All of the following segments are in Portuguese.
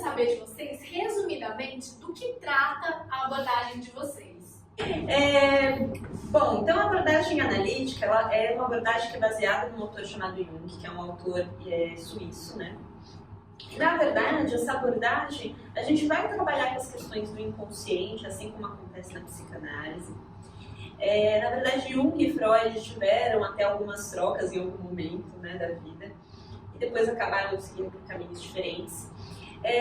saber de vocês, resumidamente, do que trata a abordagem de vocês. Bom, então a abordagem analítica, ela é uma abordagem que é baseada num autor chamado Jung, que é um autor suíço, né? E, na verdade, essa abordagem, a gente vai trabalhar com as questões do inconsciente, assim como acontece na psicanálise. Na verdade, Jung e Freud tiveram até algumas trocas em algum momento, né, da vida, e depois acabaram seguindo por caminhos diferentes.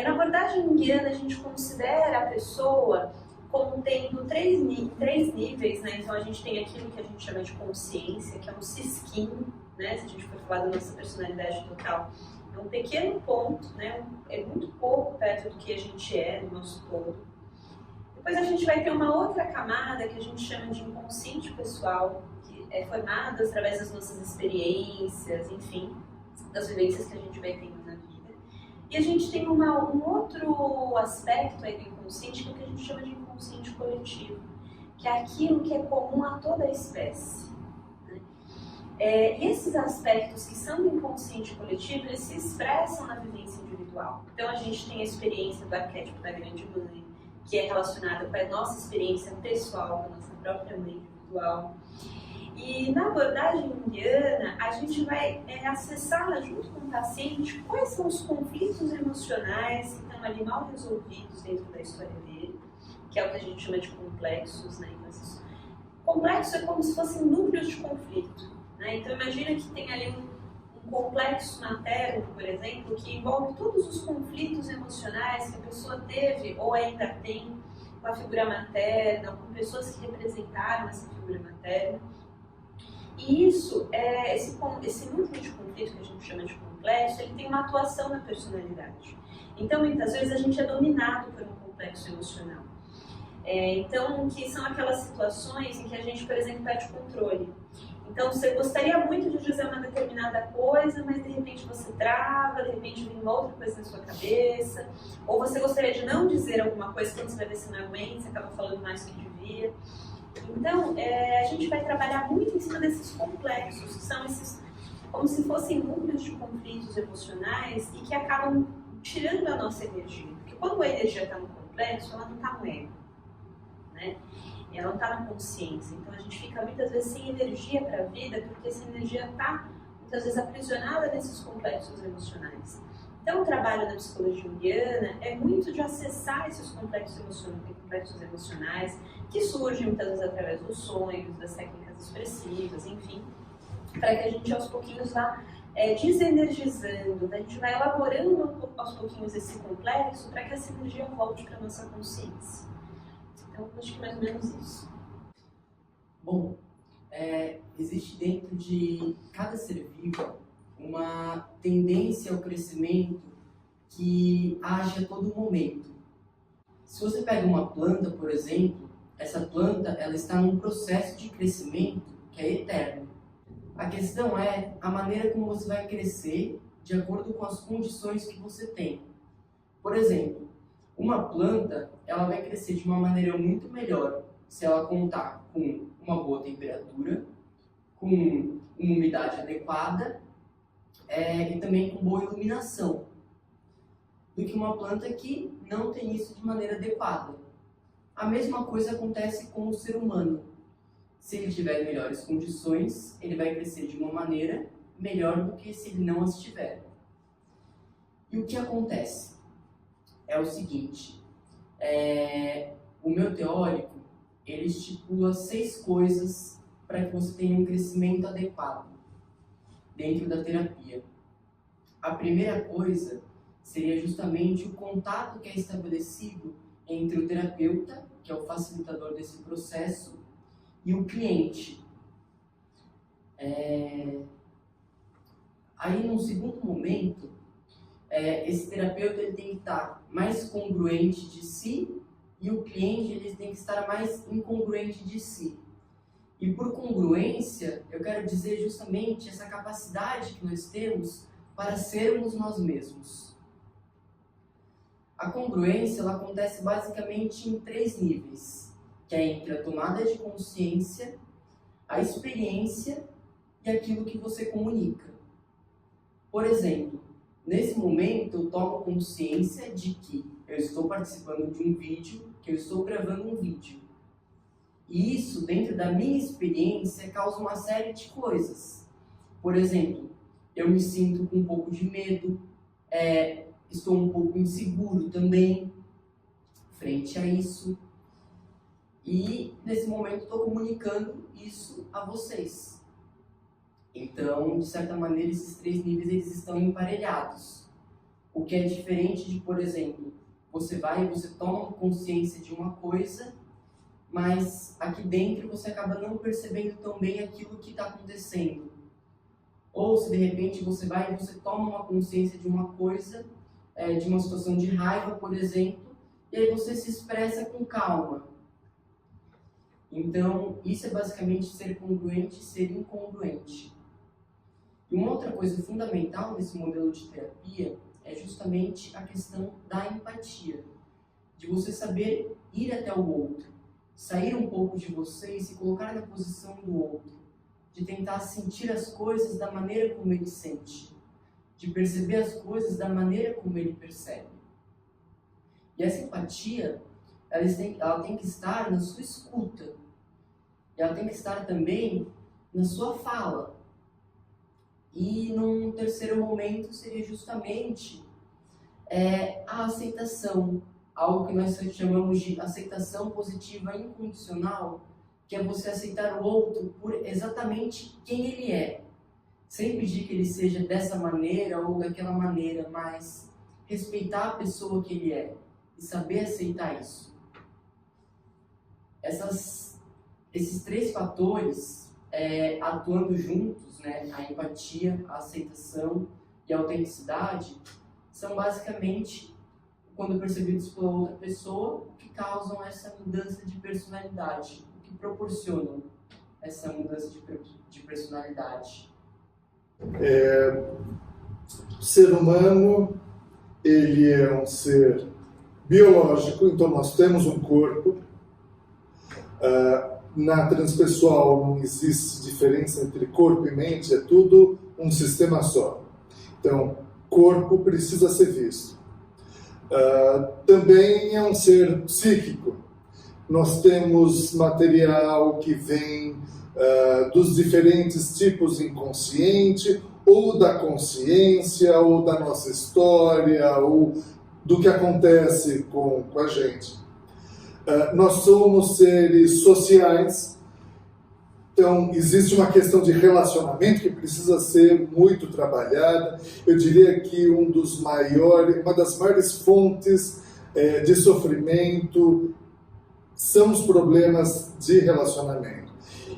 Na abordagem junguiana, a gente considera a pessoa como tendo três níveis, né? Então a gente tem aquilo que a gente chama de consciência, que é um cisquinho, né? Se a gente for falar da nossa personalidade total, é um pequeno ponto, né? É muito pouco perto do que a gente é, do nosso todo. Depois a gente vai ter uma outra camada que a gente chama de inconsciente pessoal, que é formado através das nossas experiências, enfim, das vivências que a gente vai tendo na vida. E a gente tem um outro aspecto aí do inconsciente, que é o que a gente chama de inconsciente coletivo, que é aquilo que é comum a toda a espécie. Né? E esses aspectos que são do inconsciente coletivo, eles se expressam na vivência individual. Então a gente tem a experiência do arquétipo da grande mãe, que é relacionada com a nossa experiência pessoal, com a nossa própria mãe individual. E na abordagem junguiana, a gente vai acessar junto com o paciente quais são os conflitos emocionais que estão ali mal resolvidos dentro da história dele, que é o que a gente chama de complexos, né? Então, esses complexos é como se fossem núcleos de conflito, né? Então imagina que tem ali um complexo materno, por exemplo, que envolve todos os conflitos emocionais que a pessoa teve ou ainda tem com a figura materna, ou com pessoas que representaram essa figura materna. E isso, esse núcleo de conflito que a gente chama de complexo, ele tem uma atuação na personalidade. Então, muitas vezes, a gente é dominado por um complexo emocional. Então, que são aquelas situações em que a gente, por exemplo, perde o controle. Então, você gostaria muito de dizer uma determinada coisa, mas de repente você trava, de repente vem uma outra coisa na sua cabeça, ou você gostaria de não dizer alguma coisa, quando você vai ver se não aguenta, você acaba falando mais do que devia. Então, a gente vai trabalhar muito em cima desses complexos, que são esses, como se fossem núcleos de conflitos emocionais e que acabam tirando a nossa energia. Porque quando a energia está no complexo, ela não está no ego, né? Ela não está na consciência. Então, a gente fica muitas vezes sem energia para a vida, porque essa energia está, muitas vezes, aprisionada nesses complexos emocionais. Então, o trabalho da psicologia junguiana é muito de acessar esses complexos emocionais que surgem muitas vezes através dos sonhos, das técnicas expressivas, enfim, para que a gente aos pouquinhos vá desenergizando, a gente vai elaborando aos pouquinhos esse complexo para que essa energia volte para a nossa consciência. Então, acho que mais ou menos isso. Bom, existe dentro de cada ser vivo uma tendência ao crescimento que age a todo momento. Se você pega uma planta, por exemplo, essa planta ela está num processo de crescimento que é eterno. A questão é a maneira como você vai crescer de acordo com as condições que você tem. Por exemplo, uma planta ela vai crescer de uma maneira muito melhor se ela contar com uma boa temperatura, com uma umidade adequada e também com boa iluminação, do que uma planta que não tem isso de maneira adequada. A mesma coisa acontece com o ser humano. Se ele tiver melhores condições, ele vai crescer de uma maneira melhor do que se ele não as tiver. E o que acontece? É o seguinte, o meu teórico, ele estipula 6 coisas para que você tenha um crescimento adequado dentro da terapia. A primeira coisa seria justamente o contato que é estabelecido entre o terapeuta, que é o facilitador desse processo, e o cliente. Aí, num segundo momento, esse terapeuta ele tem que estar mais congruente de si e o cliente ele tem que estar mais incongruente de si. E por congruência, eu quero dizer justamente essa capacidade que nós temos para sermos nós mesmos. A congruência ela acontece basicamente em 3 níveis, que é entre a tomada de consciência, a experiência e aquilo que você comunica. Por exemplo, Nesse momento, eu tomo consciência de que eu estou participando de um vídeo, que eu estou gravando um vídeo. E isso, dentro da minha experiência, causa uma série de coisas. Por exemplo, eu me sinto com um pouco de medo, estou um pouco inseguro também frente a isso. E, nesse momento, estou comunicando isso a vocês. Então, de certa maneira, esses 3 níveis eles estão emparelhados. O que é diferente de, por exemplo, você vai e você toma consciência de uma coisa, mas aqui dentro você acaba não percebendo tão bem aquilo que está acontecendo. Ou se de repente você vai e você toma uma consciência de uma coisa, de uma situação de raiva, por exemplo, e aí você se expressa com calma. Então, isso é basicamente ser congruente e ser incongruente. E uma outra coisa fundamental nesse modelo de terapia é justamente a questão da empatia. De você saber ir até o outro, sair um pouco de você e se colocar na posição do outro. De tentar sentir as coisas da maneira como ele sente. De perceber as coisas da maneira como ele percebe. E essa empatia, ela tem que estar na sua escuta. E ela tem que estar também na sua fala. E num terceiro momento seria justamente a aceitação. Algo que nós chamamos de aceitação positiva incondicional, que é você aceitar o outro por exatamente quem ele é. Sem pedir que ele seja dessa maneira ou daquela maneira, mas respeitar a pessoa que ele é e saber aceitar isso. Esses 3 fatores, atuando juntos, né, a empatia, a aceitação e a autenticidade, são basicamente, quando percebidos pela outra pessoa, o que causam essa mudança de personalidade, o que proporcionam essa mudança de personalidade. O ser humano, ele é um ser biológico, então nós temos um corpo. Na transpessoal não existe diferença entre corpo e mente, é tudo um sistema só. Então, corpo precisa ser visto. Também é um ser psíquico. Nós temos material que vem dos diferentes tipos inconsciente, ou da consciência, ou da nossa história, ou do que acontece com a gente. Nós somos seres sociais, então existe uma questão de relacionamento que precisa ser muito trabalhada. Eu diria que uma das maiores fontes de sofrimento são os problemas de relacionamento.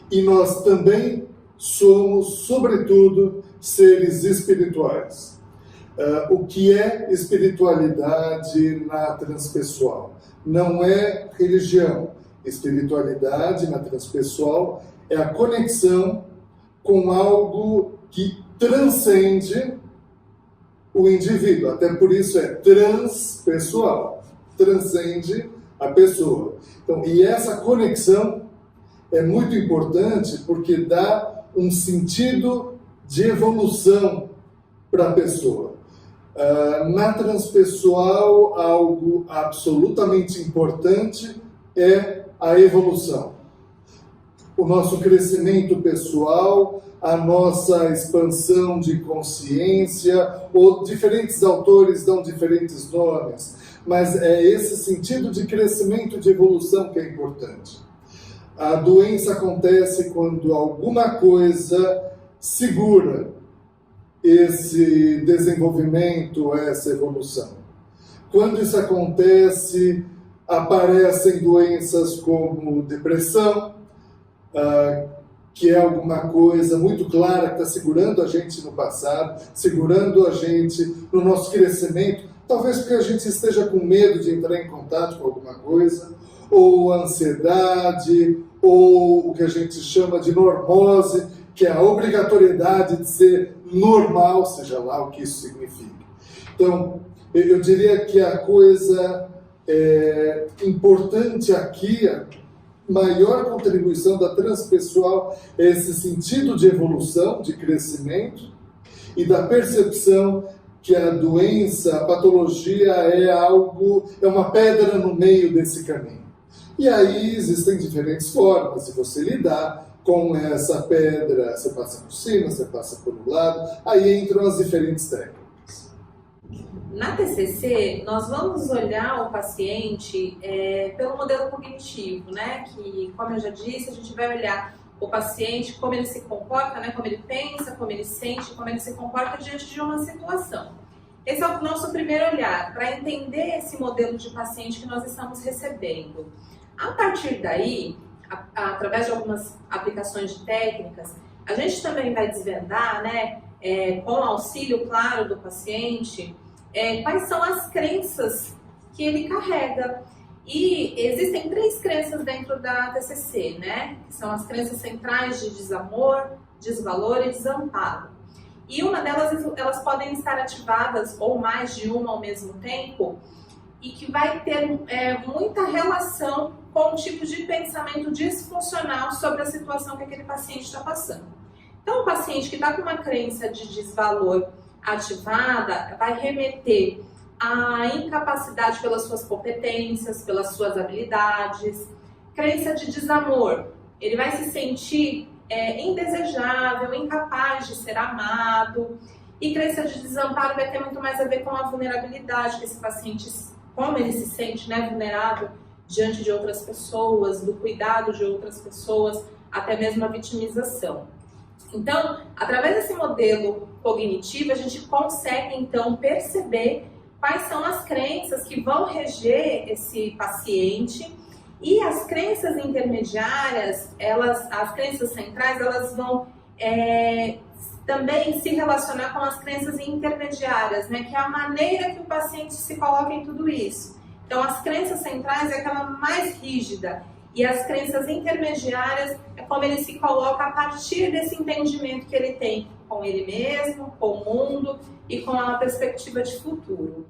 E nós também somos, sobretudo, seres espirituais. O que é espiritualidade na transpessoal? Não é religião. Espiritualidade na transpessoal é a conexão com algo que transcende o indivíduo. Até por isso é transpessoal. Transcende a pessoa. Então, e essa conexão é muito importante porque dá um sentido de evolução para a pessoa. Na transpessoal, algo absolutamente importante é a evolução. O nosso crescimento pessoal, a nossa expansão de consciência, ou diferentes autores dão diferentes nomes, mas é esse sentido de crescimento, de evolução que é importante. A doença acontece quando alguma coisa segura esse desenvolvimento, essa evolução. Quando isso acontece, aparecem doenças como depressão, que é alguma coisa muito clara que está segurando a gente no passado, segurando a gente no nosso crescimento, talvez porque a gente esteja com medo de entrar em contato com alguma coisa, ou ansiedade, ou o que a gente chama de normose, que é a obrigatoriedade de ser normal, seja lá o que isso significa. Então, eu diria que a coisa importante aqui, a maior contribuição da transpessoal é esse sentido de evolução, de crescimento, e da percepção que a doença, a patologia é uma pedra no meio desse caminho. E aí existem diferentes formas de você lidar com essa pedra. Você passa por cima, você passa por um lado, aí entram as diferentes técnicas. Na TCC, nós vamos olhar o paciente pelo modelo cognitivo, né? Que, como eu já disse, a gente vai olhar o paciente, como ele se comporta, né? Como ele pensa, como ele sente, como ele se comporta diante de uma situação. Esse é o nosso primeiro olhar, para entender esse modelo de paciente que nós estamos recebendo. A partir daí, através de algumas aplicações de técnicas, a gente também vai desvendar, né? Com o auxílio, claro, do paciente, quais são as crenças que ele carrega. E existem 3 crenças dentro da TCC, né? Que são as crenças centrais de desamor, desvalor e desamparo. E uma delas, elas podem estar ativadas, ou mais de uma ao mesmo tempo, e que vai ter muita relação com o tipo de pensamento disfuncional sobre a situação que aquele paciente está passando. Então, o paciente que está com uma crença de desvalor ativada vai remeter à incapacidade pelas suas competências, pelas suas habilidades. Crença de desamor, ele vai se sentir indesejável, incapaz de ser amado. E crença de desamparo vai ter muito mais a ver com a vulnerabilidade que esse paciente, como ele se sente, né, vulnerável diante de outras pessoas, do cuidado de outras pessoas, até mesmo a vitimização. Então, através desse modelo cognitivo, a gente consegue, então, perceber quais são as crenças que vão reger esse paciente. E as crenças intermediárias, as crenças centrais, elas vão também se relacionar com as crenças intermediárias, né? Que é a maneira que o paciente se coloca em tudo isso. Então, as crenças centrais é aquela mais rígida, e as crenças intermediárias é como ele se coloca a partir desse entendimento que ele tem com ele mesmo, com o mundo e com a perspectiva de futuro.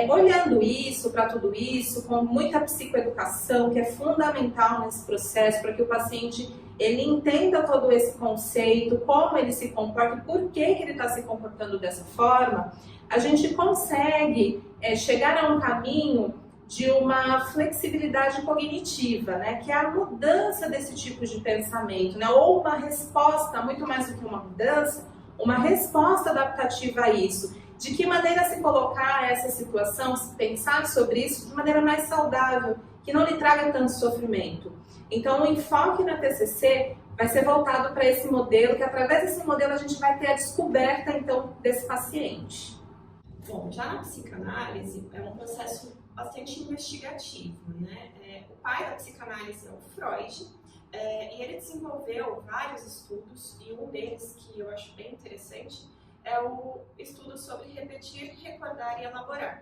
Olhando isso, para tudo isso, com muita psicoeducação, que é fundamental nesse processo, para que o paciente ele entenda todo esse conceito, como ele se comporta e por que ele está se comportando dessa forma, a gente consegue chegar a um caminho de uma flexibilidade cognitiva, né? Que é a mudança desse tipo de pensamento, né? Ou uma resposta, muito mais do que uma mudança, uma resposta adaptativa a isso. De que maneira se colocar essa situação, se pensar sobre isso de maneira mais saudável, que não lhe traga tanto sofrimento. Então, o enfoque na TCC vai ser voltado para esse modelo, que através desse modelo a gente vai ter a descoberta, então, desse paciente. Bom, já na psicanálise é um processo bastante investigativo, né? O pai da psicanálise é o Freud, e ele desenvolveu vários estudos, e um deles que eu acho bem interessante é o estudo sobre repetir, recordar e elaborar,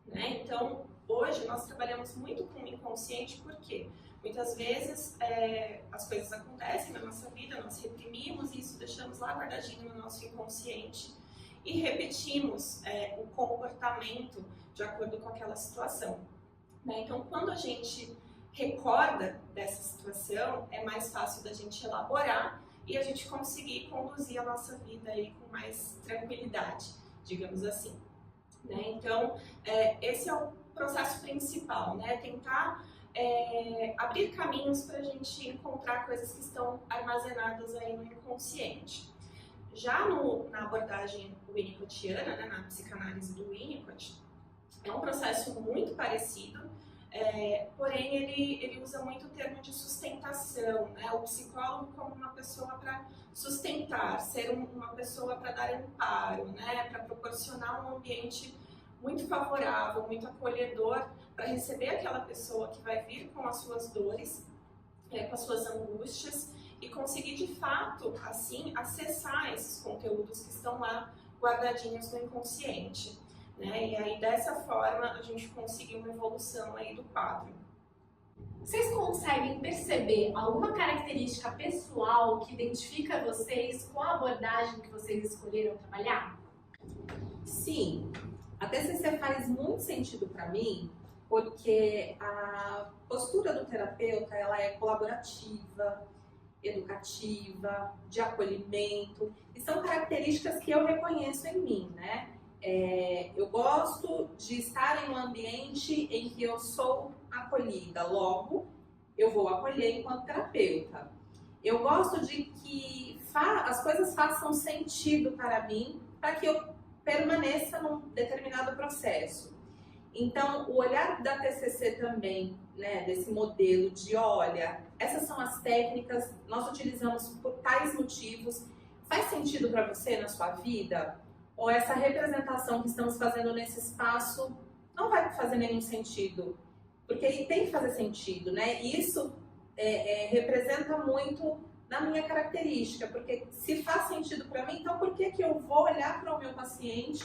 né? Então, hoje nós trabalhamos muito com o inconsciente, porque muitas vezes as coisas acontecem na nossa vida, nós reprimimos isso, deixamos lá guardadinho no nosso inconsciente e repetimos o comportamento de acordo com aquela situação, né? Então, quando a gente recorda dessa situação, é mais fácil da gente elaborar e a gente conseguir conduzir a nossa vida aí com mais tranquilidade, digamos assim, né? Então, esse é o processo principal, né? Tentar abrir caminhos para a gente encontrar coisas que estão armazenadas aí no inconsciente. Já na abordagem winnicottiana, né, na psicanálise do Winnicott, é um processo muito parecido, porém ele usa muito o termo de sustentação, né? O psicólogo como uma pessoa para sustentar, ser uma pessoa para dar amparo, né? Para proporcionar um ambiente muito favorável, muito acolhedor, para receber aquela pessoa que vai vir com as suas dores, com as suas angústias, e conseguir de fato, assim, acessar esses conteúdos que estão lá guardadinhos no inconsciente, né? E aí dessa forma a gente conseguiu uma evolução aí do quadro. Vocês conseguem perceber alguma característica pessoal que identifica vocês com a abordagem que vocês escolheram trabalhar? Sim, a TCC faz muito sentido para mim, porque a postura do terapeuta ela é colaborativa, educativa, de acolhimento, e são características que eu reconheço em mim, né? Eu gosto de estar em um ambiente em que eu sou acolhida, logo eu vou acolher enquanto terapeuta. Eu gosto de que as coisas façam sentido para mim, para que eu permaneça num determinado processo. Então, o olhar da TCC também, né, desse modelo de, olha, essas são as técnicas, nós utilizamos por tais motivos, faz sentido para você na sua vida? Ou essa representação que estamos fazendo nesse espaço não vai fazer nenhum sentido? Porque ele tem que fazer sentido, né? E isso representa muito na minha característica, porque se faz sentido para mim, então por que eu vou olhar para o meu paciente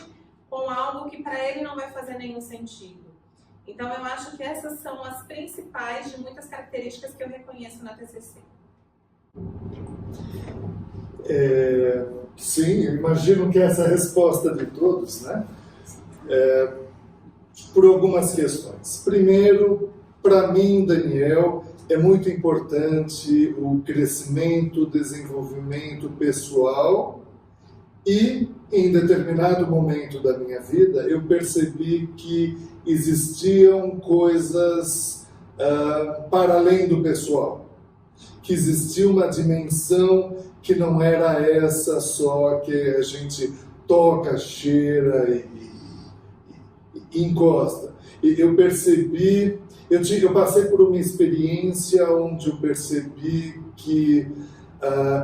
com algo que para ele não vai fazer nenhum sentido? Então eu acho que essas são as principais de muitas características que eu reconheço na TCC. Sim, eu imagino que essa é a resposta de todos, né? Por algumas questões. Primeiro, para mim, Daniel, é muito importante o crescimento, o desenvolvimento pessoal e, em determinado momento da minha vida, eu percebi que existiam coisas para além do pessoal, que existia uma dimensão que não era essa só que a gente toca, cheira e encosta. E eu percebi, eu passei por uma experiência onde eu percebi que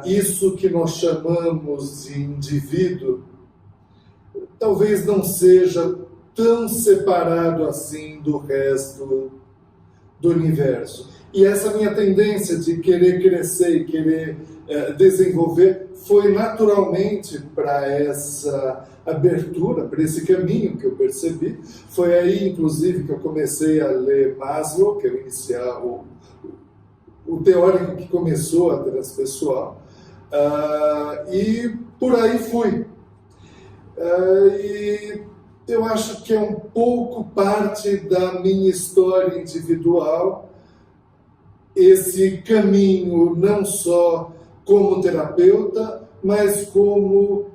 isso que nós chamamos de indivíduo talvez não seja tão separado assim do resto do universo. E essa minha tendência de querer crescer e querer desenvolver foi naturalmente para essa abertura, para esse caminho que eu percebi. Foi aí, inclusive, que eu comecei a ler Maslow, que é o teórico que começou a transpessoal, e por aí fui. E eu acho que é um pouco parte da minha história individual, esse caminho não só como terapeuta, mas como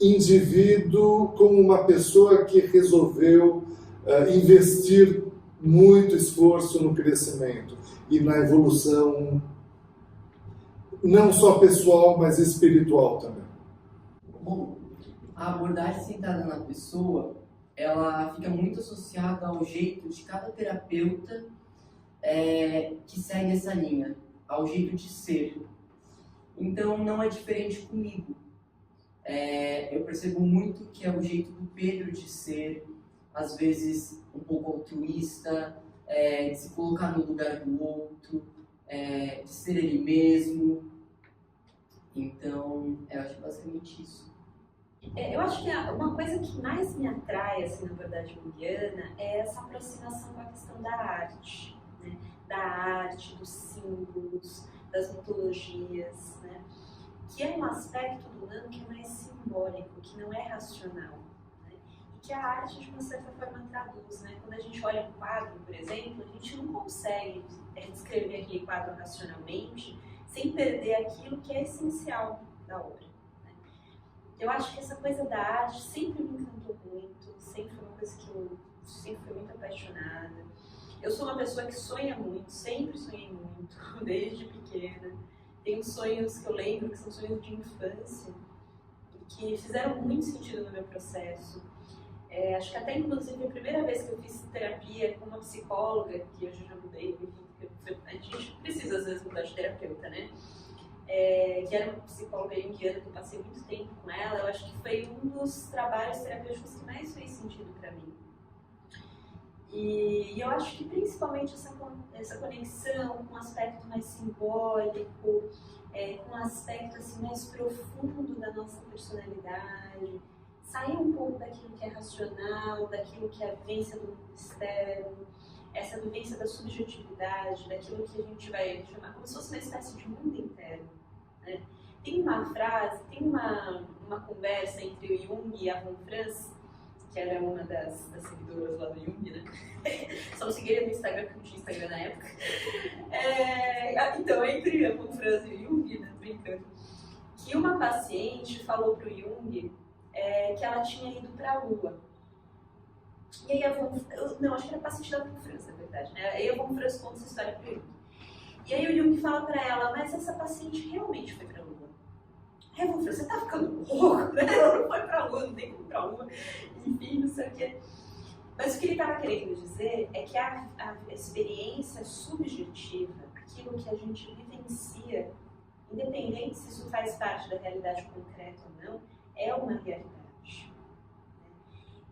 indivíduo, como uma pessoa que resolveu investir muito esforço no crescimento e na evolução, não só pessoal, mas espiritual também. Bom, a abordagem centrada na pessoa, ela fica muito associada ao jeito de cada terapeuta que segue essa linha, ao jeito de ser. Então, não é diferente comigo. Eu percebo muito que é o jeito do Pedro de ser, às vezes um pouco altruísta, de se colocar no lugar do outro, de ser ele mesmo. Então, eu acho basicamente isso. Eu acho que uma coisa que mais me atrai assim, na abordagem junguiana é essa aproximação com a questão da arte, né? Da arte, dos símbolos, das mitologias, né? Que é um aspecto do humano que é mais simbólico, que não é racional, né? E que a arte, de uma certa forma, traduz. Né? Quando a gente olha um quadro, por exemplo, a gente não consegue descrever aquele quadro racionalmente sem perder aquilo que é essencial da obra. Né? Eu acho que essa coisa da arte sempre me encantou muito, sempre foi uma coisa que eu sempre fui muito apaixonada. Eu sou uma pessoa que sonha muito, sempre sonhei muito, desde pequena. Tenho sonhos que eu lembro que são sonhos de infância e que fizeram muito sentido no meu processo. Acho que até inclusive a primeira vez que eu fiz terapia com uma psicóloga, que hoje eu já mudei, a gente precisa às vezes mudar de terapeuta, né? Que era uma psicóloga junguiana que eu passei muito tempo com ela. Eu acho que foi um dos trabalhos terapêuticos que mais fez sentido para mim. E eu acho que principalmente essa conexão com um aspecto mais simbólico, com um aspecto assim, mais profundo da nossa personalidade, sair um pouco daquilo que é racional, daquilo que é a vivência do mundo externo, essa vivência da subjetividade, daquilo que a gente vai chamar como se fosse uma espécie de mundo interno. Né? Tem uma frase, tem uma conversa entre o Jung e a Von Franz, que era uma das seguidoras lá do Jung, né? Só não seguia no Instagram, porque não tinha Instagram na época. Então, entre a Von Franz e o Jung, né? Brincando, que uma paciente falou para o Jung que ela tinha ido para a Lua. E aí a Von, não, acho que era paciente da Von Franz, na verdade, né? Aí a Von Franz conta essa história para o Jung. E aí o Jung fala para ela, mas essa paciente realmente foi para a Lua. Aí a Von Franz, você tá ficando louco, né? Ela não foi para a Lua, não tem como ir para a Lua, enfim, não sei o quê. Mas o que ele estava querendo dizer é que a experiência subjetiva, aquilo que a gente vivencia, independente se isso faz parte da realidade concreta ou não, é uma realidade.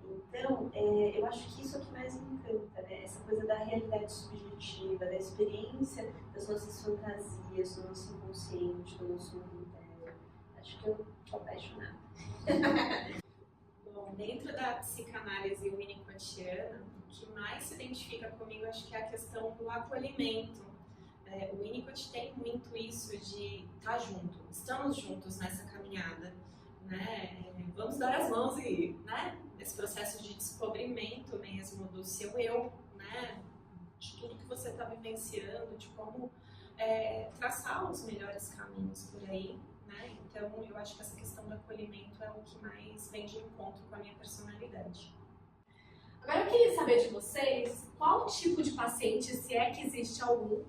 Então, eu acho que isso é o que mais me encanta, né? Essa coisa da realidade subjetiva, da experiência das nossas fantasias, do nosso inconsciente, do nosso mundo interno. Acho que eu estou apaixonada. Bom, dentro da psicanálise winnicottiana, o que mais se identifica comigo acho que é a questão do acolhimento. O Winnicott tem muito isso de estar junto, estamos juntos nessa caminhada, né? Vamos dar as mãos e, né? Esse processo de descobrimento mesmo do seu eu, né? De tudo que você está vivenciando, de como traçar os melhores caminhos por aí, né? Então, eu acho que essa questão do acolhimento é o que mais vem de encontro com a minha personalidade. Agora eu queria saber de vocês qual tipo de paciente, se é que existe algum,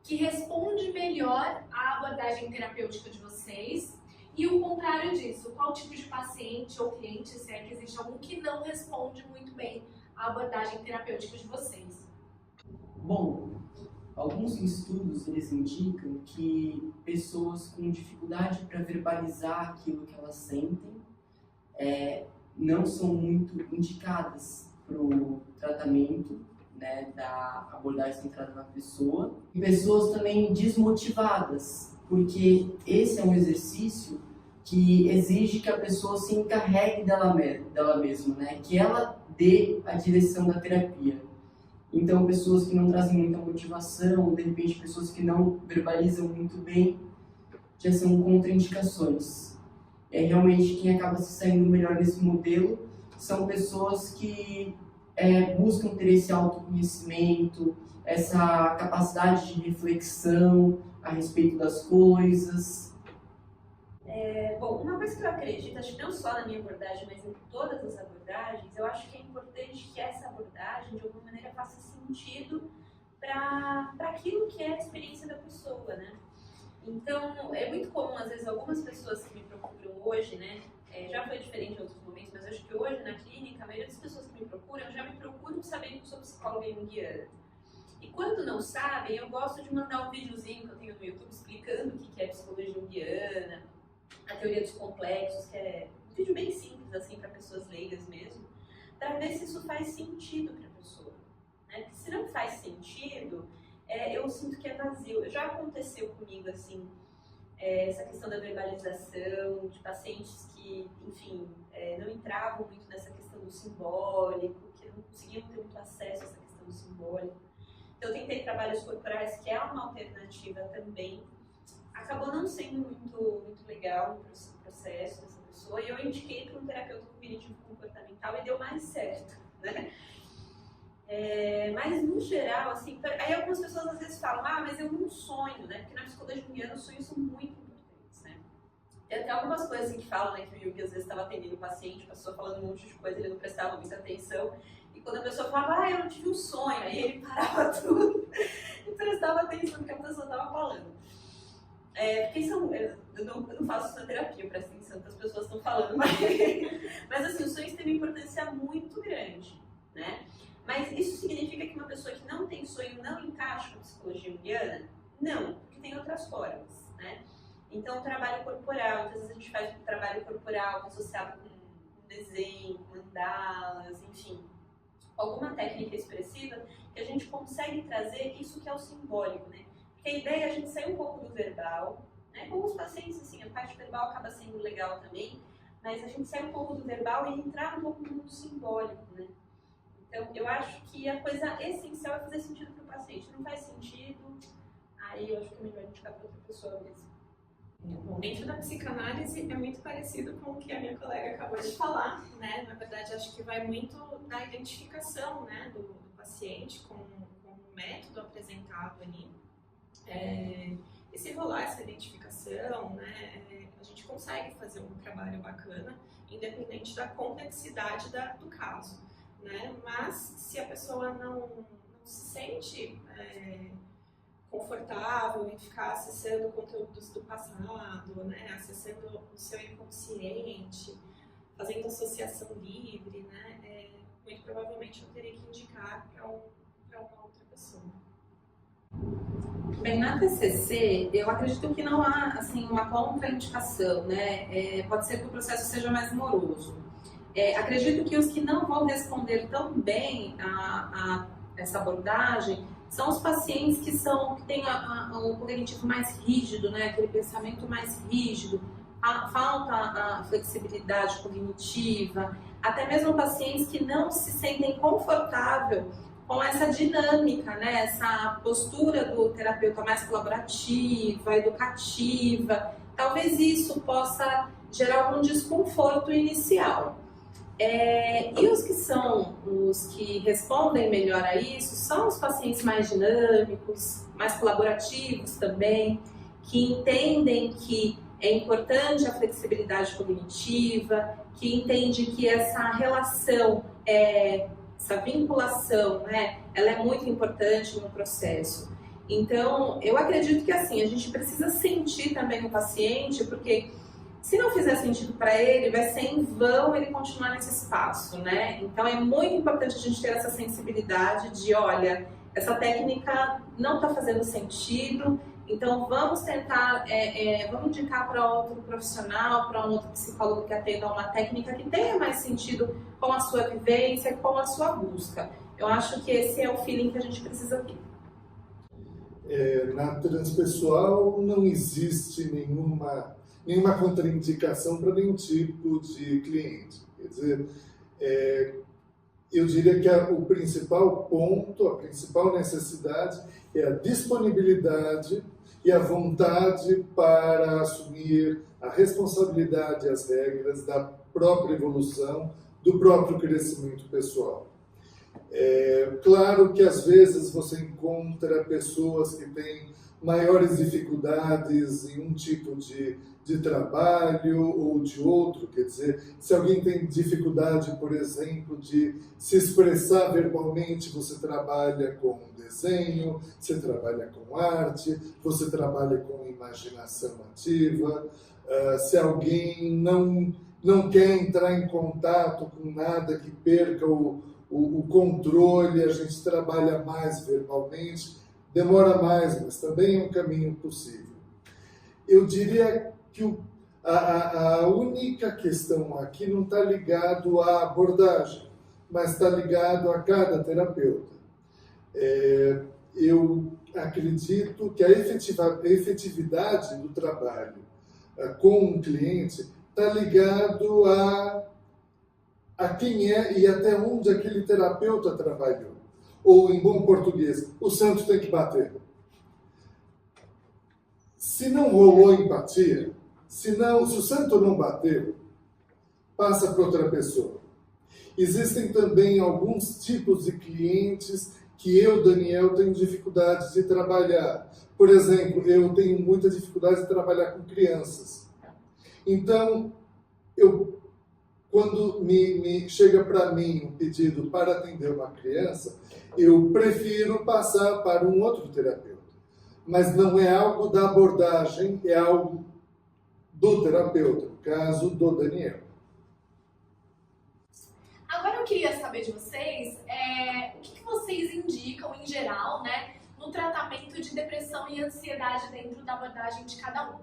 que responde melhor à abordagem terapêutica de vocês e o contrário disso, qual tipo de paciente ou cliente, se é que existe algum, que não responde muito bem à abordagem terapêutica de vocês. Bom, alguns estudos eles indicam que pessoas com dificuldade para verbalizar aquilo que elas sentem não são muito indicadas para o tratamento, né, da abordagem centrada na pessoa. E pessoas também desmotivadas, porque esse é um exercício que exige que a pessoa se encarregue dela mesma, né, que ela dê a direção da terapia. Então, pessoas que não trazem muita motivação, de repente pessoas que não verbalizam muito bem, já são contraindicações. Realmente quem acaba se saindo melhor nesse modelo são pessoas que buscam ter esse autoconhecimento, essa capacidade de reflexão a respeito das coisas. Bom, uma coisa que eu acredito, acho que não só na minha abordagem, mas em todas as abordagens, eu acho que é importante que essa abordagem, de alguma maneira, faça sentido para aquilo que é a experiência da pessoa, né? Então, é muito comum, às vezes, algumas pessoas que me procuram hoje, né? Já foi diferente em outros momentos, mas acho que hoje, na clínica, a maioria das pessoas que me procuram, já me procuram sabendo que sou psicóloga junguiana. E quando não sabem, eu gosto de mandar um videozinho que eu tenho no YouTube explicando o que é psicologia junguiana, a teoria dos complexos, que é um vídeo bem simples, assim, para pessoas leigas mesmo, para ver se isso faz sentido para a pessoa. Né? Porque se não faz sentido, eu sinto que é vazio. Já aconteceu comigo, assim, essa questão da verbalização, de pacientes que, enfim, não entravam muito nessa questão do simbólico, que não conseguiam ter muito acesso a essa questão do simbólico. Então, eu tentei trabalhos corporais, que é uma alternativa também. Acabou não sendo muito legal o processo dessa pessoa, e eu indiquei para um terapeuta cognitivo comportamental e deu mais certo, né? Mas, no geral, assim, aí algumas pessoas às vezes falam, mas eu não sonho, né? Porque na psicologia junguiana os sonhos são muito importantes, né? Tem até algumas coisas assim, que falam, né, que o Jung às vezes estava atendendo o paciente, a pessoa falando um monte de coisa, ele não prestava muita atenção, e quando a pessoa falava, eu não tive um sonho, aí ele parava tudo e prestava atenção no que a pessoa estava falando. Porque eu não faço isso na terapia, presta atenção que as pessoas estão falando, mas assim, os sonhos têm uma importância muito grande, né? Mas isso significa que uma pessoa que não tem sonho não encaixa com a psicologia junguiana? Não, porque tem outras formas, né? Então, o trabalho corporal, muitas vezes a gente faz um trabalho corporal associado com desenho, com mandalas, enfim, alguma técnica expressiva que a gente consegue trazer isso que é o simbólico, né? Porque a ideia é a gente sair um pouco do verbal, né? Com os pacientes, assim, a parte verbal acaba sendo legal também, mas a gente sai um pouco do verbal e entrar um pouco no mundo simbólico, né? Então, eu acho que a coisa essencial é fazer sentido para o paciente. Não faz sentido, aí eu acho que é melhor indicar para outra pessoa mesmo. Bom, dentro da psicanálise é muito parecido com o que a minha colega acabou de falar, né? Na verdade, acho que vai muito da identificação, né, do paciente com o método apresentado ali. E se rolar essa identificação, né, a gente consegue fazer um trabalho bacana, independente da complexidade do caso, né? Mas se a pessoa não se sente confortável em ficar acessando conteúdos do passado, né, acessando o seu inconsciente, fazendo associação livre, né, muito provavelmente eu teria que indicar para uma outra pessoa. Bem, na TCC, eu acredito que não há assim, uma contraindicação, né? Pode ser que o processo seja mais moroso. Acredito que os que não vão responder tão bem a essa abordagem são os pacientes que têm um cognitivo mais rígido, né? Aquele pensamento mais rígido, falta a flexibilidade cognitiva, até mesmo pacientes que não se sentem confortáveis com essa dinâmica, né? Essa postura do terapeuta mais colaborativa, educativa. Talvez isso possa gerar algum desconforto inicial. E os que respondem melhor a isso são os pacientes mais dinâmicos, mais colaborativos também, que entendem que é importante a flexibilidade cognitiva, que entende que essa relação, essa vinculação, né, ela é muito importante no processo. Então, eu acredito que assim, a gente precisa sentir também o paciente, porque se não fizer sentido para ele, vai ser em vão ele continuar nesse espaço, né? Então, é muito importante a gente ter essa sensibilidade de, olha, essa técnica não está fazendo sentido, então vamos tentar, vamos indicar para outro profissional, para um outro psicólogo que atenda a uma técnica que tenha mais sentido com a sua vivência, com a sua busca. Eu acho que esse é o feeling que a gente precisa ter. Na transpessoal não existe nenhuma contraindicação para nenhum tipo de cliente. Quer dizer, eu diria que o principal ponto, a principal necessidade é a disponibilidade e a vontade para assumir a responsabilidade e as regras da própria evolução, do próprio crescimento pessoal. Claro que às vezes você encontra pessoas que têm maiores dificuldades em um tipo de trabalho ou de outro, quer dizer, se alguém tem dificuldade, por exemplo, de se expressar verbalmente, você trabalha com desenho, você trabalha com arte, você trabalha com imaginação ativa. Se alguém não quer entrar em contato com nada que perca o controle, a gente trabalha mais verbalmente, demora mais, mas também é um caminho possível. Eu diria que a única questão aqui não está ligado à abordagem, mas está ligado a cada terapeuta. Eu acredito que a efetividade do trabalho com um cliente está ligado a quem é e até onde aquele terapeuta trabalhou. Ou, em bom português, o santo tem que bater. Se não rolou empatia, se o santo não bateu, passa para outra pessoa. Existem também alguns tipos de clientes que eu, Daniel, tenho dificuldade de trabalhar. Por exemplo, eu tenho muita dificuldade de trabalhar com crianças. Então, quando chega para mim um pedido para atender uma criança, eu prefiro passar para um outro terapeuta. Mas não é algo da abordagem, é algo do terapeuta, no caso do Daniel. Agora eu queria saber de vocês, o que vocês indicam em geral, né, no tratamento de depressão e ansiedade dentro da abordagem de cada um.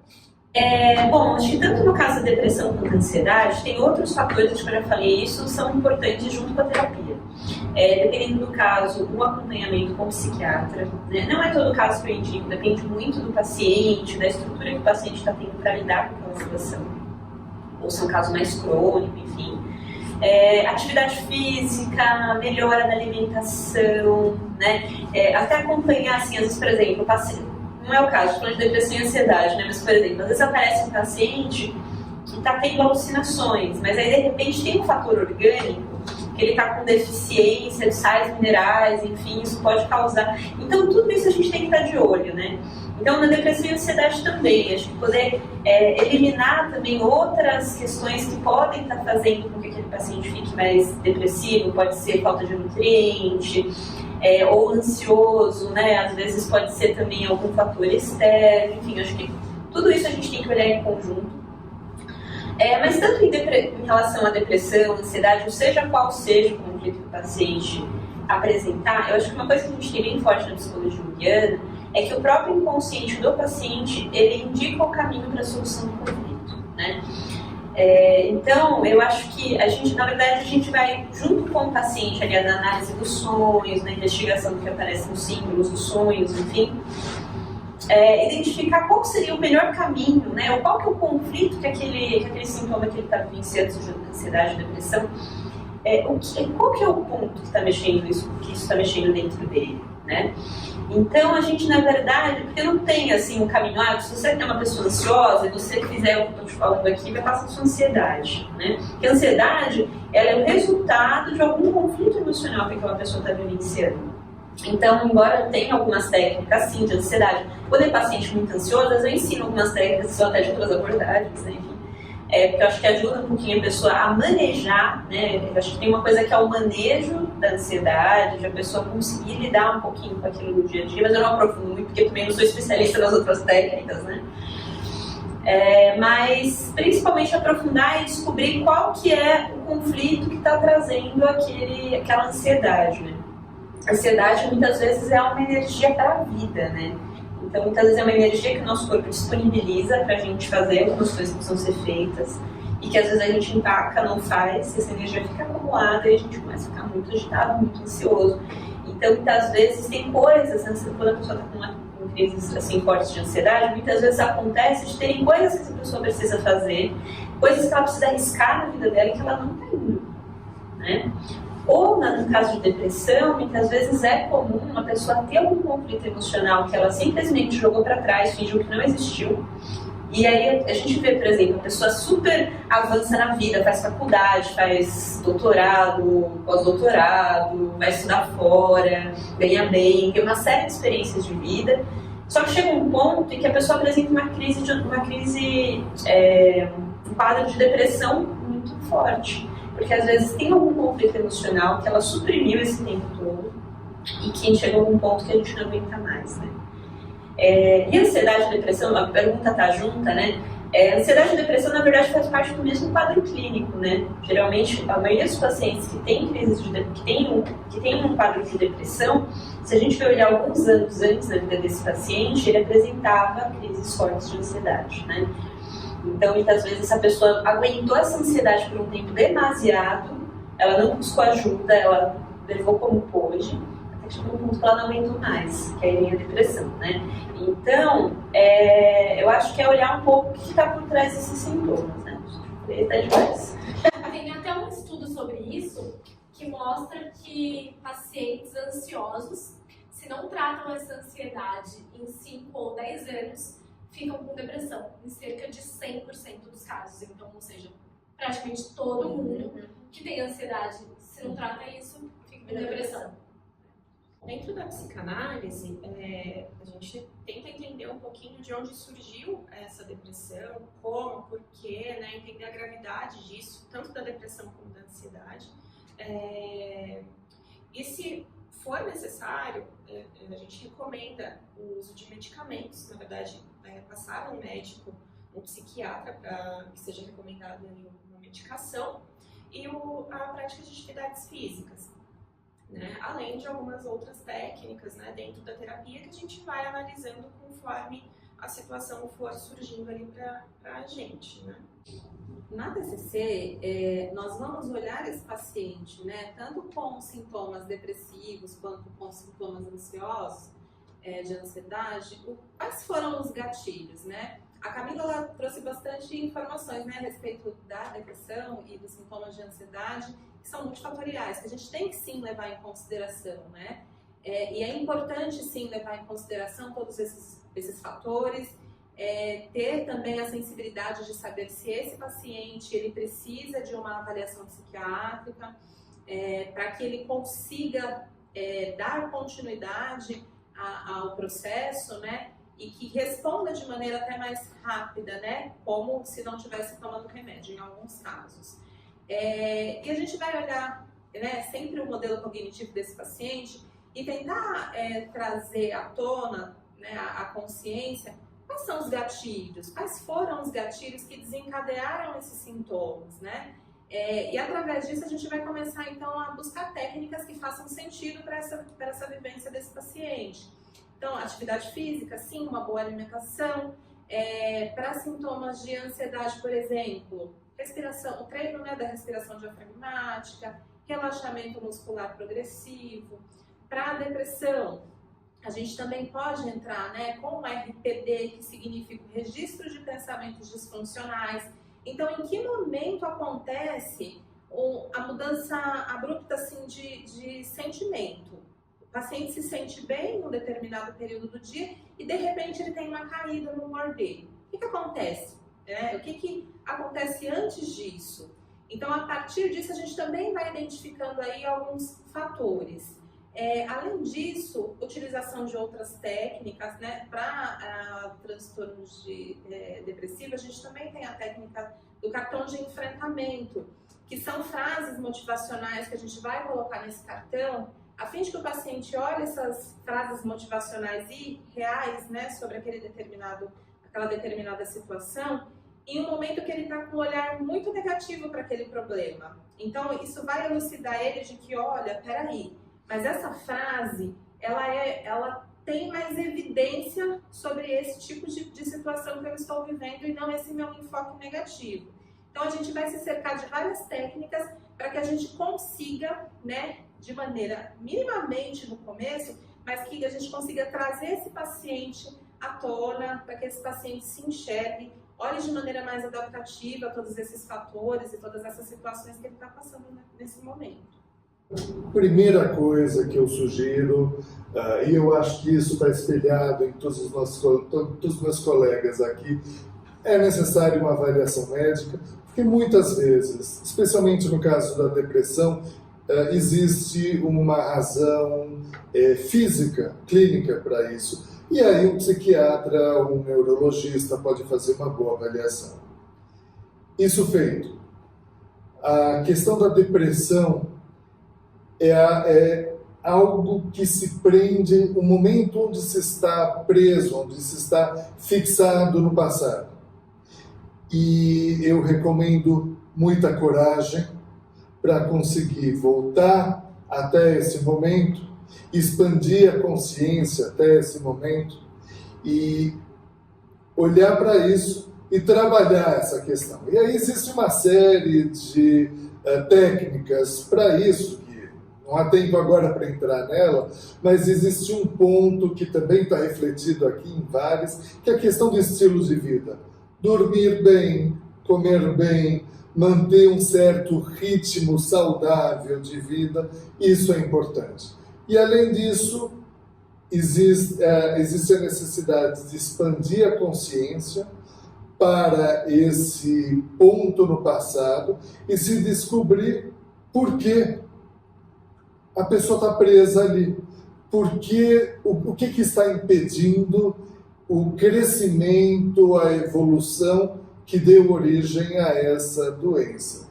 Bom, acho que tanto no caso da depressão quanto da ansiedade, tem outros fatores, que eu já falei isso, são importantes junto com a terapia. Dependendo do caso, um acompanhamento com o psiquiatra, né? Não é todo caso que eu indico, depende muito do paciente, da estrutura que o paciente está tendo para lidar com a situação. Ou se é um caso mais crônico, enfim. Atividade física, melhora da alimentação, né? Até acompanhar, assim, às vezes, por exemplo, o paciente. Não é o caso, falando de depressão e ansiedade, né? Mas, por exemplo, às vezes aparece um paciente que está tendo alucinações, mas aí, de repente, tem um fator orgânico, que ele está com deficiência de sais minerais, enfim, isso pode causar. Então, tudo isso a gente tem que estar de olho, né? Então, na depressão e ansiedade também, acho que poder eliminar também outras questões que podem estar fazendo com que aquele paciente fique mais depressivo, pode ser falta de nutriente, ou ansioso, né? Às vezes pode ser também algum fator externo, enfim, acho que tudo isso a gente tem que olhar em conjunto. Mas tanto em relação à depressão, ansiedade, ou seja qual seja o conflito que o paciente apresentar, eu acho que uma coisa que a gente tem bem forte na psicologia junguiana é que o próprio inconsciente do paciente, ele indica o caminho para a solução do conflito, né? Então, eu acho que na verdade, a gente vai junto com o paciente ali na análise dos sonhos, na investigação do que aparece nos símbolos dos sonhos, enfim, identificar qual seria o melhor caminho, né? Ou qual que é o conflito que aquele sintoma que ele está vivenciando, seja ansiedade, depressão, qual que é o ponto que está mexendo isso, que isso está mexendo dentro dele, né? Então, a gente, na verdade, porque não tem, assim, um caminho, se você é uma pessoa ansiosa e você fizer o que eu estou te falando aqui, vai passar a sua ansiedade, né? Porque a ansiedade, ela é o resultado de algum conflito emocional que aquela pessoa está vivenciando. Então, embora eu tenha algumas técnicas, sim, de ansiedade, quando é paciente muito ansioso, às vezes eu ensino algumas técnicas que são até de outras abordagens, né? Enfim, porque eu acho que ajuda um pouquinho a pessoa a manejar, né? Eu acho que tem uma coisa que é o manejo da ansiedade, de a pessoa conseguir lidar um pouquinho com aquilo no dia a dia, mas eu não aprofundo muito, porque eu também não sou especialista nas outras técnicas, né? Mas principalmente aprofundar e descobrir qual que é o conflito que está trazendo aquela ansiedade, né? A ansiedade muitas vezes é uma energia para a vida, né? Então, muitas vezes é uma energia que o nosso corpo disponibiliza para a gente fazer algumas coisas que precisam ser feitas e que às vezes a gente empaca, não faz, essa energia fica acumulada e a gente começa a ficar muito agitado, muito ansioso. Então, muitas vezes tem coisas, quando a pessoa está com crises assim, fortes de ansiedade, muitas vezes acontece de terem coisas que essa pessoa precisa fazer, coisas que ela precisa arriscar na vida dela e que ela não está indo, né? Ou, no caso de depressão, muitas vezes é comum uma pessoa ter algum conflito emocional que ela simplesmente jogou para trás, fingiu que não existiu. E aí a gente vê, por exemplo, a pessoa super avança na vida, faz faculdade, faz doutorado, pós-doutorado, vai estudar fora, ganha bem, tem uma série de experiências de vida. Só que chega um ponto em que a pessoa apresenta um quadro de depressão muito forte. Porque às vezes tem algum conflito emocional que ela suprimiu esse tempo todo e que chega a algum ponto que a gente não aguenta mais, né? E ansiedade e depressão, a pergunta tá junta, né? Ansiedade e depressão, na verdade, faz parte do mesmo quadro clínico, né? Geralmente, a maioria dos pacientes que tem um quadro de depressão, se a gente for olhar alguns anos antes da vida desse paciente, ele apresentava crises fortes de ansiedade, né? Então, muitas vezes, essa pessoa aguentou essa ansiedade por um tempo demasiado, ela não buscou ajuda, ela levou como pôde, até que chegou um ponto que ela não aguentou mais, que aí vem a depressão, né? Então, eu acho que é olhar um pouco o que está por trás desses sintomas, né? Tá demais. Tem até um estudo sobre isso que mostra que pacientes ansiosos, se não tratam essa ansiedade em 5 ou 10 anos, ficam com depressão, em cerca de 100% dos casos. Então, ou seja, praticamente todo mundo que tem ansiedade, se não trata isso, fica com depressão. Dentro da psicanálise, a gente tenta entender um pouquinho de onde surgiu essa depressão, como, porquê, né, entender a gravidade disso, tanto da depressão como da ansiedade. E se for necessário, a gente recomenda o uso de medicamentos, na verdade, passar um médico, um psiquiatra, para que seja recomendado uma medicação, e a prática de atividades físicas, né? Além de algumas outras técnicas, né, dentro da terapia que a gente vai analisando conforme a situação for surgindo ali para a gente, né? Na TCC, nós vamos olhar esse paciente, né, tanto com sintomas depressivos quanto com sintomas ansiosos, de ansiedade, quais foram os gatilhos, né? A Camila ela trouxe bastante informações, né, a respeito da depressão e dos sintomas de ansiedade, que são multifatoriais, que a gente tem que sim levar em consideração, né? E é importante sim levar em consideração todos esses fatores, ter também a sensibilidade de saber se esse paciente ele precisa de uma avaliação psiquiátrica, para que ele consiga dar continuidade ao processo, né? e que responda de maneira até mais rápida, né? Como se não estivesse tomando remédio, em alguns casos. E a gente vai olhar, né, sempre o modelo cognitivo desse paciente e tentar trazer à tona, né, a consciência, quais são os gatilhos, quais foram os gatilhos que desencadearam esses sintomas, né? E através disso a gente vai começar então a buscar técnicas que façam sentido para essa vivência desse paciente. Então, atividade física, sim, uma boa alimentação. Para sintomas de ansiedade, por exemplo, respiração, o treino, né, da respiração diafragmática, relaxamento muscular progressivo. Para a depressão, a gente também pode entrar, né, com o RPD, que significa o Registro de Pensamentos Disfuncionais. Então, em que momento acontece a mudança abrupta assim, de sentimento? O paciente se sente bem em um determinado período do dia e, de repente, ele tem uma caída no humor dele. O que acontece? O que acontece antes disso? Então, a partir disso, a gente também vai identificando aí alguns fatores. Além disso, utilização de outras técnicas, né, para transtornos depressivos, a gente também tem a técnica do cartão de enfrentamento, que são frases motivacionais que a gente vai colocar nesse cartão, a fim de que o paciente olhe essas frases motivacionais e reais, né, sobre aquela determinada situação, em um momento que ele está com um olhar muito negativo para aquele problema. Então, isso vai elucidar ele de que, olha, peraí, mas essa frase, ela tem mais evidência sobre esse tipo de situação que eu estou vivendo e não esse meu enfoque negativo. Então, a gente vai se cercar de várias técnicas para que a gente consiga, né, de maneira minimamente no começo, mas que a gente consiga trazer esse paciente à tona, para que esse paciente se enxergue, olhe de maneira mais adaptativa a todos esses fatores e todas essas situações que ele está passando nesse momento. Primeira coisa que eu sugiro, e eu acho que isso está espelhado em todos os meus colegas aqui, é necessário uma avaliação médica, porque muitas vezes, especialmente no caso da depressão, existe uma razão física, clínica para isso, e aí um psiquiatra, um neurologista pode fazer uma boa avaliação. Isso feito, a questão da depressão é algo que se prende, um momento onde se está preso, onde se está fixado no passado. E eu recomendo muita coragem para conseguir voltar até esse momento, expandir a consciência até esse momento e olhar para isso e trabalhar essa questão. E aí existe uma série de técnicas para isso, não há tempo agora para entrar nela, mas existe um ponto que também está refletido aqui em vários, que é a questão do estilo de vida. Dormir bem, comer bem, manter um certo ritmo saudável de vida, isso é importante. E além disso, existe a necessidade de expandir a consciência para esse ponto no passado e se descobrir por quê a pessoa está presa ali. Porque o que está impedindo o crescimento, a evolução que deu origem a essa doença.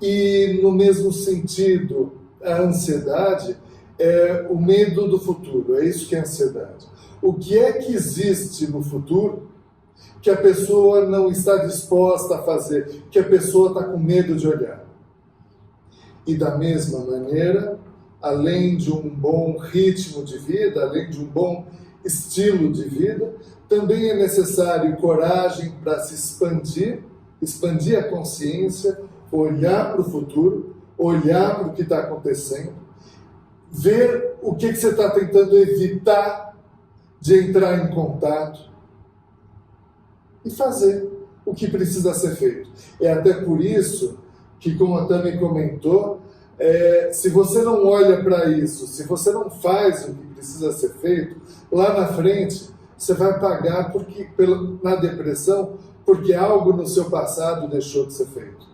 E, no mesmo sentido, a ansiedade é o medo do futuro, é isso que é ansiedade. O que é que existe no futuro que a pessoa não está disposta a fazer, que a pessoa está com medo de olhar? E da mesma maneira, além de um bom ritmo de vida, além de um bom estilo de vida, também é necessário coragem para se expandir a consciência, olhar para o futuro, olhar para o que está acontecendo, ver o que você está tentando evitar de entrar em contato e fazer o que precisa ser feito. É até por isso que, como a Tami comentou, se você não olha para isso, se você não faz o que precisa ser feito, lá na frente você vai pagar na depressão porque algo no seu passado deixou de ser feito.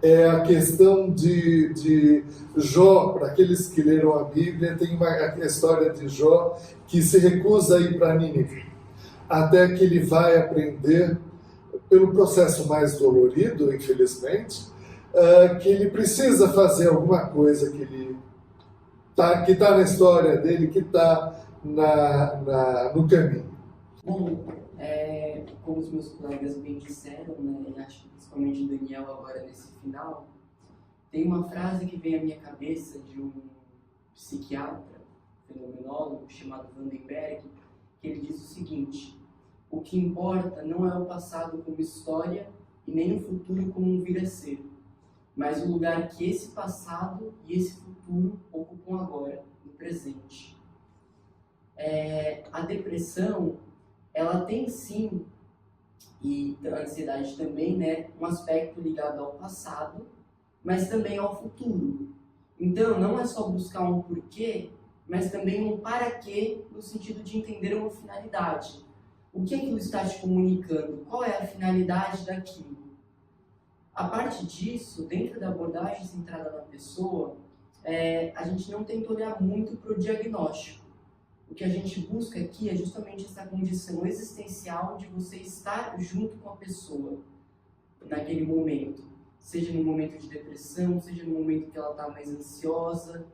é a questão de Jó. Para aqueles que leram a Bíblia, tem a história de Jó que se recusa a ir para Nínive, até que ele vai aprender, pelo processo mais dolorido, infelizmente, que ele precisa fazer alguma coisa que está na história dele, que está no caminho. Bom, como os meus colegas bem disseram, né, e acho que principalmente o Daniel agora nesse final, tem uma frase que vem à minha cabeça de um psiquiatra, fenomenólogo, chamado Vandenberg, que ele diz o seguinte: o que importa não é o passado como história e nem o futuro como um vir a ser, mas o lugar que esse passado e esse futuro ocupam agora, no presente. A depressão, ela tem sim, e a ansiedade também, né, um aspecto ligado ao passado, mas também ao futuro. Então, não é só buscar um porquê, mas também um para quê, no sentido de entender uma finalidade. O que aquilo está te comunicando? Qual é a finalidade daquilo? A parte disso, dentro da abordagem centrada na pessoa, a gente não tenta olhar muito para o diagnóstico. O que a gente busca aqui é justamente essa condição existencial de você estar junto com a pessoa naquele momento. Seja no momento de depressão, seja no momento que ela está mais ansiosa,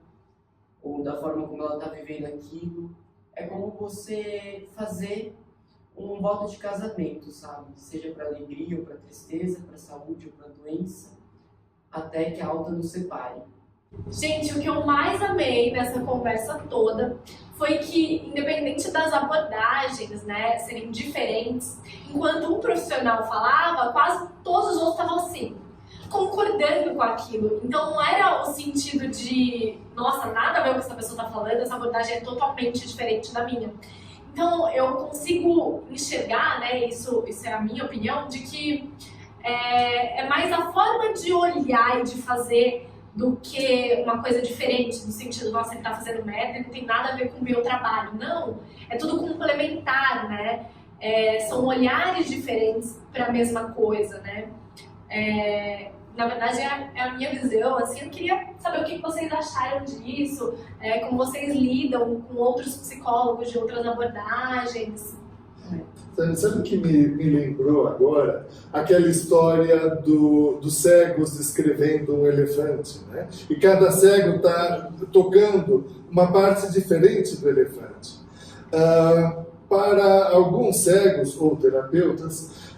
ou da forma como ela está vivendo aquilo. É como você fazer um voto de casamento, sabe? Seja para alegria ou para tristeza, para saúde ou para doença, até que a alta nos separe. Gente, o que eu mais amei nessa conversa toda foi que, independente das abordagens, né, serem diferentes, enquanto um profissional falava, quase todos os outros estavam assim, concordando com aquilo. Então não era o sentido de, nossa, nada a ver com o que essa pessoa está falando, essa abordagem é totalmente diferente da minha. Então eu consigo enxergar, né, isso é a minha opinião, de que é mais a forma de olhar e de fazer do que uma coisa diferente, no sentido, nossa, ele tá fazendo merda e não tem nada a ver com o meu trabalho. Não, é tudo complementar, né? São olhares diferentes para a mesma coisa, né? Na verdade, é a minha visão, assim, eu queria saber o que vocês acharam disso, como vocês lidam com outros psicólogos de outras abordagens. Sabe o que me lembrou agora? Aquela história dos cegos descrevendo um elefante, né? E cada cego está tocando uma parte diferente do elefante. Para alguns cegos ou terapeutas,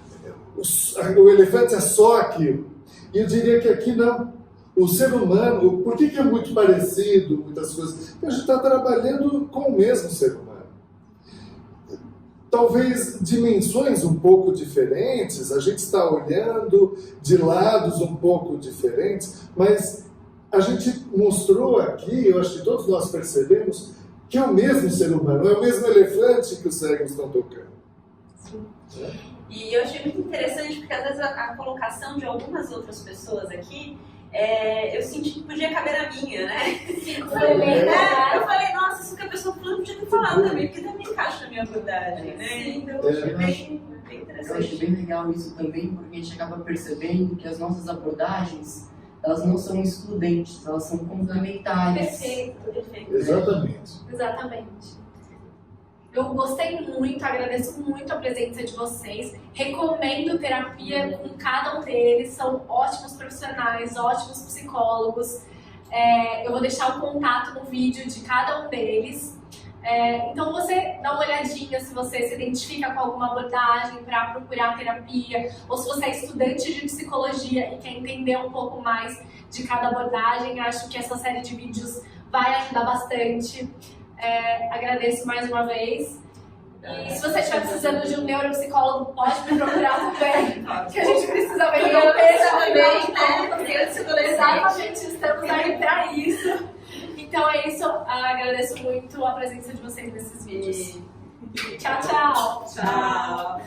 o elefante é só aquilo. E eu diria que aqui não. O ser humano, por que é muito parecido, muitas coisas? Porque a gente está trabalhando com o mesmo ser humano. Talvez dimensões um pouco diferentes, a gente está olhando de lados um pouco diferentes, mas a gente mostrou aqui, eu acho que todos nós percebemos, que é o mesmo ser humano, é o mesmo elefante que os cegos estão tocando. Sim. E eu achei muito interessante, porque às vezes a colocação de algumas outras pessoas aqui, eu senti que podia caber a minha, né? Sim, Eu falei, nossa, isso que a pessoa falando podia ter falado também, porque também encaixa na minha abordagem, né? Então eu achei bem interessante. Eu acho bem legal isso também, porque a gente acaba percebendo que as nossas abordagens, elas não são excludentes, elas são complementares. Perfeito. Exatamente. Eu gostei muito, agradeço muito a presença de vocês. Recomendo terapia com cada um deles, são ótimos profissionais, ótimos psicólogos. Eu vou deixar o contato no vídeo de cada um deles. Então você dá uma olhadinha se você se identifica com alguma abordagem para procurar terapia, ou se você é estudante de psicologia e quer entender um pouco mais de cada abordagem. Acho que essa série de vídeos vai ajudar bastante. Agradeço mais uma vez. E se você estiver precisando de um neuropsicólogo, pode me procurar também, que a gente precisa melhorar também, né? Exatamente, estamos aí para isso. Então é isso, agradeço muito a presença de vocês nesses vídeos. Tchau, tchau! Tchau!